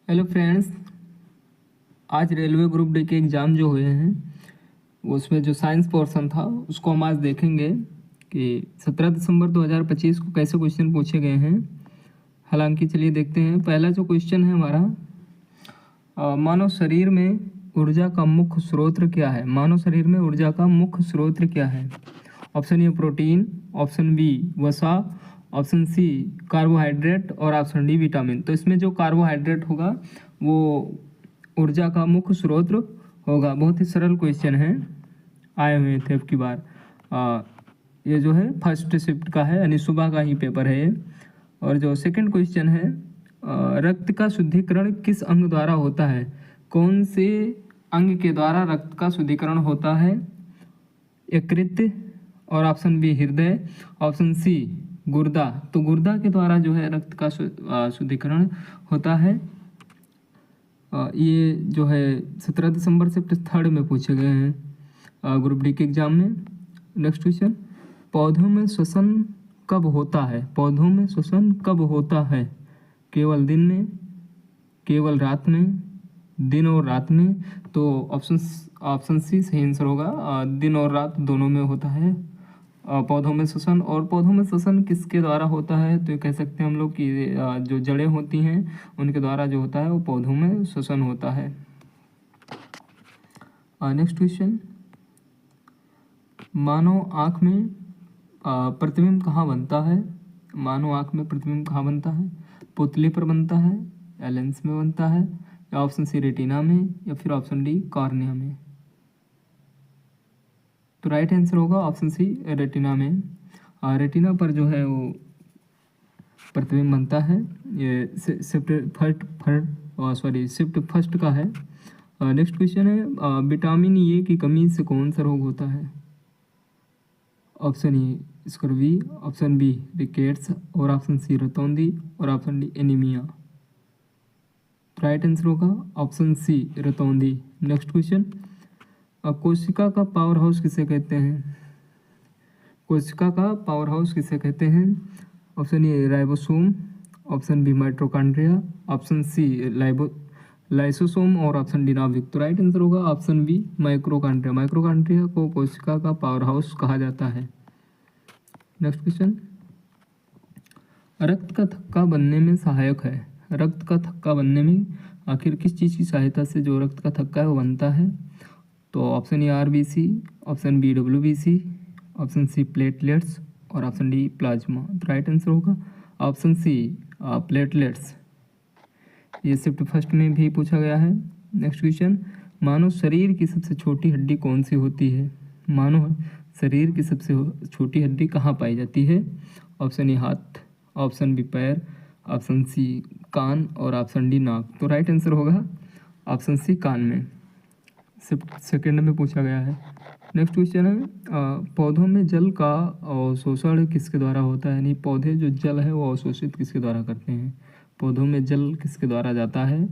Hello friends, आज railway group D के exam जो हुए हैं उसमें जो साइंस पोर्शन था उसको हम आज देखेंगे कि 17 दिसंबर 2025 को कैसे क्वेश्चन पूछे गए हैं। हालांकि चलिए देखते हैं। पहला जो क्वेश्चन है हमारा, मानव शरीर में ऊर्जा का मुख्य स्रोत क्या है। मानव शरीर में ऊर्जा का मुख्य स्रोत क्या है। Option A protein, option B वसा, ऑप्शन सी कार्बोहाइड्रेट और ऑप्शन डी विटामिन। तो इसमें जो कार्बोहाइड्रेट होगा वो ऊर्जा का मुख्य स्रोत होगा। बहुत ही सरल क्वेश्चन है, आए हुए थे अब की बार। ये जो है फर्स्ट शिफ्ट का है, यानी सुबह का ही पेपर है ये। और जो सेकंड क्वेश्चन है, रक्त का शुद्धिकरण किस अंग द्वारा होता है। कौन से अंग के द्वारा रक्त का शुद्धिकरण होता है। यकृत और ऑप्शन बी हृदय, ऑप्शन सी गुर्दा। तो गुर्दा के द्वारा जो है रक्त का शुद्धिकरण होता है। ये जो है 17 दिसंबर से थर्ड में पूछे गए हैं ग्रुप डी के एग्जाम में। नेक्स्ट क्वेश्चन, पौधों में श्वसन कब होता है। पौधों में श्वसन कब होता है। केवल दिन में, केवल रात में, दिन और रात में। तो ऑप्शन सी सही आंसर होगा। दिन और रात दोनों में होता है पौधों में श्वसन। और पौधों में श्वसन किसके द्वारा होता है, तो ये कह सकते हैं हम लोग कि जो जड़ें होती हैं उनके द्वारा जो होता है वो पौधों में श्वसन होता है। नेक्स्ट क्वेश्चन, मानव आँख में प्रतिबिंब कहाँ बनता है। मानव आँख में प्रतिबिंब कहाँ बनता है। पुतली पर बनता है या लेंस में बनता है, या ऑप्शन सी रेटिना में, या फिर ऑप्शन डी कॉर्निया में। तो राइट आंसर होगा ऑप्शन सी रेटिना में। रेटिना पर जो है वो प्रतिबिंब बनता है। ये शिफ्ट फर्स्ट का है। नेक्स्ट क्वेश्चन है, विटामिन ए की कमी से कौन सा रोग होता है। Option A scurvy, option B rickets और ऑप्शन सी रतौंधी और option D anaemia. Right answer होगा ऑप्शन सी रतौंधी। नेक्स्ट क्वेश्चन, कोशिका का पावर हाउस किसे कहते हैं। कोशिका का पावर हाउस किसे कहते हैं। Option A ribosome, option B mitochondria, option C lysosome और ऑप्शन डी नाभिक। तो राइट आंसर होगा ऑप्शन बी माइक्रोकॉन्ड्रिया। माइक्रोकॉन्ड्रिया को कोशिका का पावर हाउस कहा जाता है। नेक्स्ट क्वेश्चन, रक्त का थक्का बनने में सहायक है। रक्त का थक्का बनने में आखिर किस चीज़ की सहायता से जो रक्त का थक्का है वो बनता है। तो option A RBC, option B WBC, option C platelets और ऑप्शन डी प्लाज्मा। तो राइट आंसर होगा ऑप्शन सी प्लेटलेट्स। ये शिफ्ट फर्स्ट में भी पूछा गया है। नेक्स्ट क्वेश्चन, मानव शरीर की सबसे छोटी हड्डी कौन सी होती है। मानव शरीर की सबसे छोटी हड्डी कहाँ पाई जाती है। ऑप्शन ए हाथ, ऑप्शन बी पैर, ऑप्शन सी कान और ऑप्शन डी नाक। तो राइट आंसर होगा ऑप्शन सी कान में। शिफ्ट सेकेंड में पूछा गया है। नेक्स्ट क्वेश्चन है, पौधों में जल का अवशोषण किसके द्वारा होता है। यानी पौधे जो जल है वो अवशोषित किसके द्वारा करते हैं। पौधों में जल किसके द्वारा जाता है।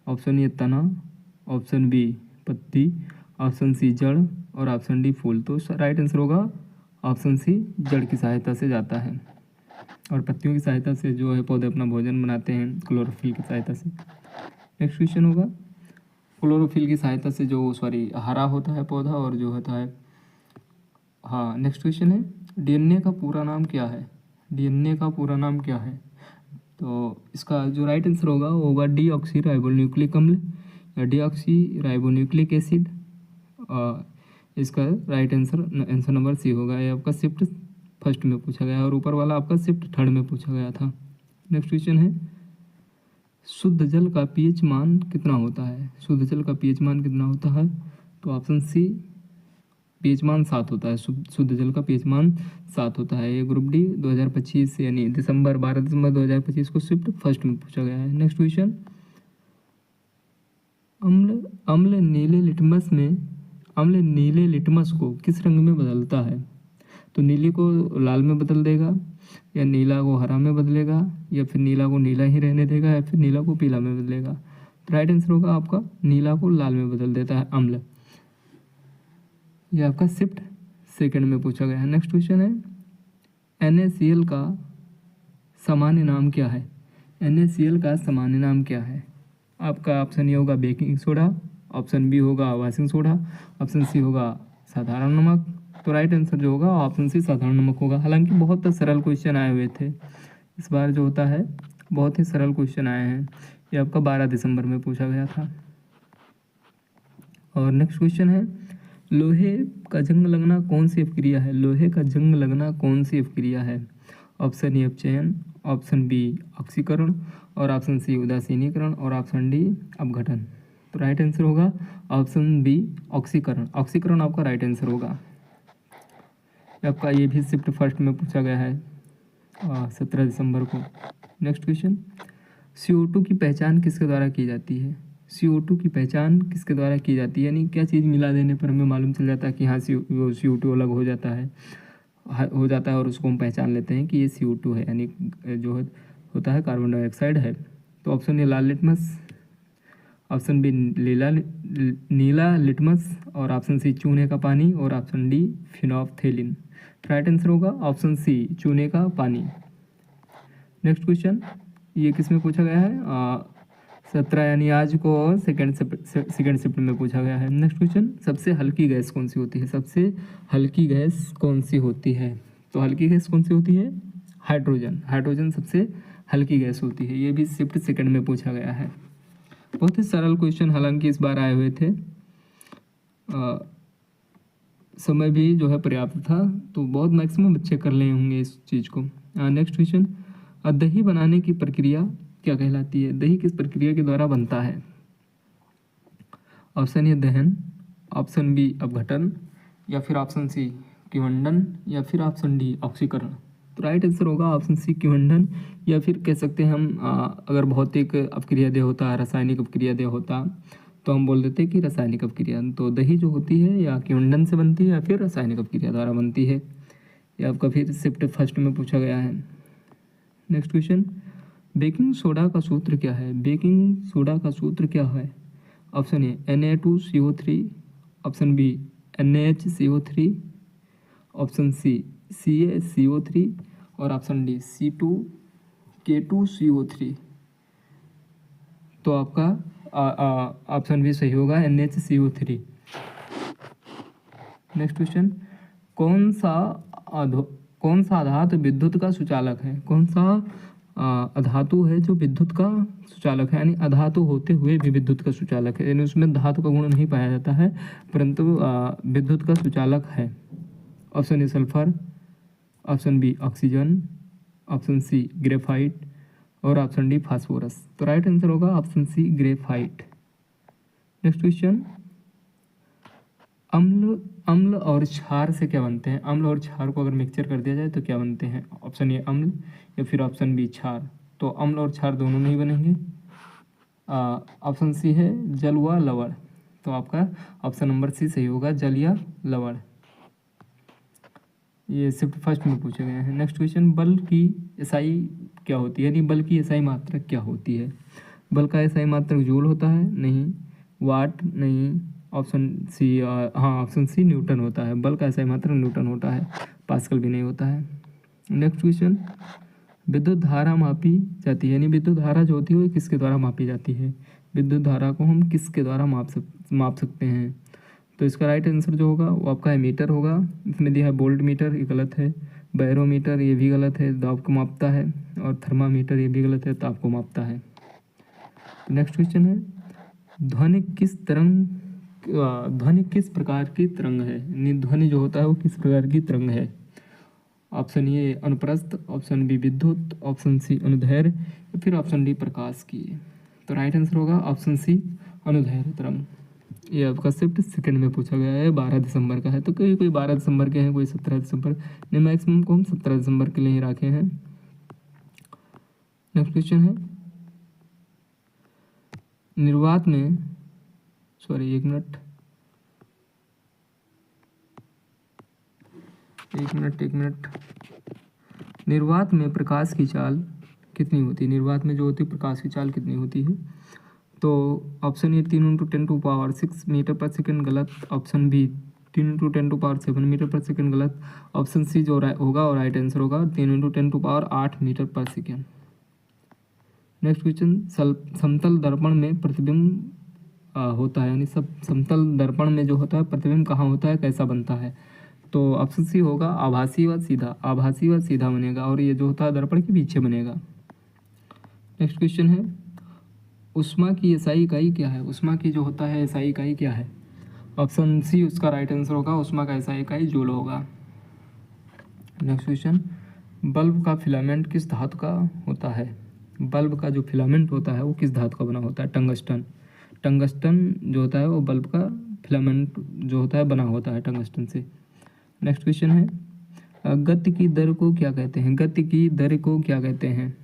ऑप्शन ए तना, ऑप्शन बी पत्ती, ऑप्शन सी जड़ और ऑप्शन डी फूल। तो राइट आंसर होगा ऑप्शन सी जड़ की सहायता से जाता है। और पत्तियों की सहायता से जो है पौधे अपना भोजन बनाते हैं क्लोरोफिल की सहायता से। नेक्स्ट क्वेश्चन होगा, क्लोरोफिल की सहायता से जो हरा होता है पौधा और जो होता है। हाँ, नेक्स्ट क्वेश्चन है, DNA का पूरा नाम क्या है। DNA का पूरा नाम क्या है। तो इसका जो राइट आंसर होगा वो होगा डीऑक्सी राइबोन्यूक्लिक अम्ल या डीऑक्सी राइबोन्यूक्लिक एसिड। इसका राइट आंसर नंबर सी होगा। ये आपका शिफ्ट फर्स्ट में पूछा गया और ऊपर वाला आपका शिफ्ट थर्ड में पूछा गया था। नेक्स्ट क्वेश्चन है, शुद्ध जल का pH मान कितना होता है। शुद्ध जल का pH मान कितना होता है। तो ऑप्शन सी pH मान 7 होता है। शुद्ध जल का pH मान 7 होता है। ये ग्रुप डी 2025 यानी 12 दिसंबर 2025 को शिफ्ट फर्स्ट में पूछा गया है। नेक्स्ट क्वेश्चन, अम्ल नीले लिटमस को किस रंग में बदलता है। तो नीले को लाल में बदल देगा, या नीला को हरा में बदलेगा, या फिर नीला को नीला ही रहने देगा, या फिर नीला को पीला में बदलेगा। तो राइट आंसर होगा आपका नीला को लाल में बदल देता है अम्ल। यह आपका शिफ्ट सेकंड में पूछा गया है। नेक्स्ट क्वेश्चन है, NaCl का सामान्य नाम क्या है। NaCl का सामान्य नाम क्या है। आपका ऑप्शन ए होगा बेकिंग सोडा, ऑप्शन बी होगा वॉशिंग सोडा, ऑप्शन सी होगा साधारण नमक। तो राइट आंसर जो होगा ऑप्शन सी साधारण नमक होगा। हालांकि बहुत सरल क्वेश्चन आए हुए थे इस बार, जो होता है बहुत ही सरल क्वेश्चन आए हैं। ये आपका 12 दिसंबर में पूछा गया था। और नेक्स्ट क्वेश्चन है, लोहे का जंग लगना कौन सी अपक्रिया है? लोहे का जंग लगना कौन सी अपक्रिया है? ऑप्शन ए अपचयन, ऑप्शन बी ऑक्सीकरण, और ऑप्शन सी उदासीनीकरण, और ऑप्शन डी अपघटन। तो राइट आंसर होगा ऑप्शन बी ऑक्सीकरण। ऑक्सीकरण आपका राइट आंसर होगा। आपका ये भी शिफ्ट फर्स्ट में पूछा गया है 17 दिसंबर को। नेक्स्ट क्वेश्चन, CO2 की पहचान किसके द्वारा की जाती है? CO2 की पहचान किसके द्वारा की जाती है? यानी क्या चीज़ मिला देने पर हमें मालूम चल जाता है कि हाँ CO2 अलग हो जाता है और उसको हम पहचान लेते हैं कि ये CO2 है, यानी जो होता है कार्बन डाइऑक्साइड है। तो ऑप्शन ए लाल लिटमस, ऑप्शन बी नीला लिटमस, और ऑप्शन सी चूने का पानी, और option D phenolphthalein. Right answer होगा ऑप्शन सी चूने का पानी। नेक्स्ट क्वेश्चन, ये किस में पूछा गया है? 17 यानी आज को सेकेंड शिफ्ट में पूछा गया है। नेक्स्ट क्वेश्चन, सबसे हल्की गैस कौन सी होती है? सबसे हल्की गैस कौन सी होती है? तो हल्की गैस कौन सी होती है? हाइड्रोजन। हाइड्रोजन सबसे हल्की गैस होती है। ये भी शिफ्ट सेकेंड में पूछा गया है। बहुत ही सरल क्वेश्चन हालांकि इस बार आए हुए थे। समय भी जो है पर्याप्त था, तो बहुत मैक्सिमम बच्चे कर ले होंगे इस चीज़ को। नेक्स्ट क्वेश्चन, दही बनाने की प्रक्रिया क्या कहलाती है? दही किस प्रक्रिया के द्वारा बनता है? ऑप्शन ए दहन, ऑप्शन बी अपघटन, या फिर ऑप्शन सी किवंडन, या फिर ऑप्शन डी ऑक्सीकरण। तो राइट आंसर होगा ऑप्शन सी किवंडन, या फिर कह सकते हैं हम अगर भौतिक अपक्रिया दे होता, रासायनिक अपक्रिया दे होता, तो हम बोल देते कि रासायनिक अपक्रिया। तो दही जो होती है या किवंडन से बनती है या फिर रासायनिक अपक्रिया द्वारा बनती है। ये आपका फिर शिफ्ट फर्स्ट में पूछा गया है। नेक्स्ट क्वेश्चन, बेकिंग सोडा का सूत्र क्या है? बेकिंग सोडा का सूत्र क्या है? Option A Na2CO3, option B NaHCO3, option C CaCO3, और ऑप्शन डी C2K2CO3। तो आपका ऑप्शन बी सही होगा, NaCO3। नेक्स्ट क्वेश्चन, कौन सा अधातु विद्युत का सुचालक है? कौन सा अधातु है जो विद्युत का सुचालक है? यानी अधातु होते हुए भी विद्युत का सुचालक है, यानी उसमें धातु का गुण नहीं पाया जाता है, परंतु विद्युत का सुचालक है। Option A sulphur, option B oxygen, option C graphite, और ऑप्शन डी फास्फोरस। तो राइट आंसर होगा option C graphite. Next question, अम्ल और क्षार से क्या बनते हैं? अम्ल और क्षार को अगर मिक्सचर कर दिया जाए तो क्या बनते हैं? ऑप्शन ए अम्ल, या फिर ऑप्शन बी क्षार। तो अम्ल और क्षार दोनों नहीं बनेंगे। ऑप्शन सी है जल व लवण। तो आपका ऑप्शन नंबर सी सही होगा, जल या लवण। ये शिफ्ट फर्स्ट में पूछे गए हैं। नेक्स्ट क्वेश्चन, बल की एसआई क्या होती है? यानी बल की एसआई मात्रक क्या होती है? बल का एसआई मात्रक जूल होता है? नहीं। वाट? नहीं। Option C option C newton होता है। बल का एसआई मात्रक न्यूटन होता है, पास्कल भी नहीं होता है। नेक्स्ट क्वेश्चन, विद्युत धारा मापी जाती है, यानी विद्युत धारा जो होती है वो किसके द्वारा मापी जाती है? विद्युत धारा को हम किसके द्वारा माप सकते हैं? तो इसका राइट आंसर जो होगा वो आपका एमीटर होगा। इसमें दिया है वोल्ट मीटर, ये गलत है। बैरोमीटर, ये भी गलत है, दाब को मापता है। और थर्मामीटर, ये भी गलत है, ताप को मापता है। नेक्स्ट क्वेश्चन है, ध्वनि किस प्रकार की तरंग है? यानी ध्वनि जो होता है वो किस प्रकार की तरंग है? ऑप्शन ए अनुप्रस्थ, ऑप्शन बी विद्युत, ऑप्शन सी अनुदैर्घ्य, या फिर ऑप्शन डी प्रकाश की। तो राइट आंसर होगा ऑप्शन सी अनुदैर्घ्य तरंग। ये आपका शिफ्ट सेकंड में पूछा गया है, 12 दिसंबर का है। तो कोई 12 दिसंबर के हैं, कोई 17 दिसंबर, नहीं मैक्सिमम को हम 17 दिसंबर के लिए ही रखे हैं। नेक्स्ट क्वेश्चन है, निर्वात में एक मिनट निर्वात में प्रकाश की चाल कितनी होती है? निर्वात में जो होती है प्रकाश की चाल कितनी होती है? तो ऑप्शन ए 3 × 10⁶ मीटर पर सेकंड गलत, ऑप्शन बी 3 × 10⁷ मीटर पर सेकंड गलत, ऑप्शन सी जो होगा और राइट आंसर होगा 3 × 10⁸ मीटर पर सेकंड। नेक्स्ट क्वेश्चन, समतल दर्पण में प्रतिबिंब होता है, यानी सब समतल दर्पण में जो होता है प्रतिबिंब कहाँ होता है, कैसा बनता है? तो ऑप्शन सी होगा आभासी व सीधा, आभासी व सीधा बनेगा, और ये जो होता है दर्पण के पीछे बनेगा। नेक्स्ट क्वेश्चन है, ऊष्मा की एसआई इकाई क्या है? ऊष्मा की जो होता है एसआई इकाई क्या है? ऑप्शन सी उसका राइट आंसर होगा, ऊष्मा का एसआई इकाई जूल होगा। नेक्स्ट क्वेश्चन, बल्ब का फिलामेंट किस धातु का होता है? बल्ब का जो फिलामेंट होता है वो किस धातु का बना होता है? टंगस्टन। टंगस्टन जो होता है वो बल्ब का फिलामेंट जो होता है बना होता है टंगस्टन से। नेक्स्ट क्वेश्चन है, गति की दर को क्या कहते हैं? गति की दर को क्या कहते हैं?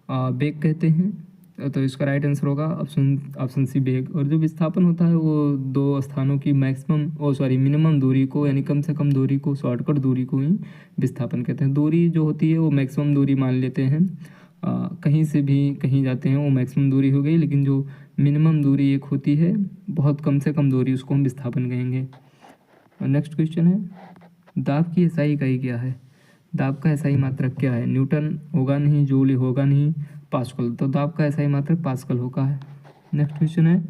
बेग कहते हैं, तो इसका राइट आंसर होगा ऑप्शन सी बेग। और जो विस्थापन होता है वो दो स्थानों की मिनिमम दूरी को, यानी कम से कम दूरी को, शॉर्टकट दूरी को ही विस्थापन कहते हैं। दूरी जो होती है वो मैक्सिमम दूरी मान लेते हैं, कहीं से भी कहीं जाते हैं वो मैक्सिमम दूरी हो गई, लेकिन जो मिनिमम दूरी एक होती है बहुत कम से कम दूरी, उसको हम विस्थापन कहेंगे। नेक्स्ट क्वेश्चन है, दाब की एसआई इकाई क्या है? दाब का एसआई मात्रक क्या है? न्यूटन होगा नहीं, जूल होगा नहीं, पास्कल। तो दाब का एसआई मात्रक पास्कल होगा है। नेक्स्ट क्वेश्चन है,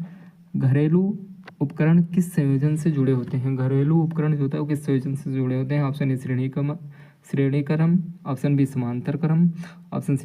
घरेलू उपकरण किस संयोजन से जुड़े होते हैं? घरेलू उपकरण जो होता है वो किस संयोजन से जुड़े होते हैं? ऑप्शन ए श्रेणी क्रम, ऑप्शन बी समांतर क्रम, ऑप्शन सी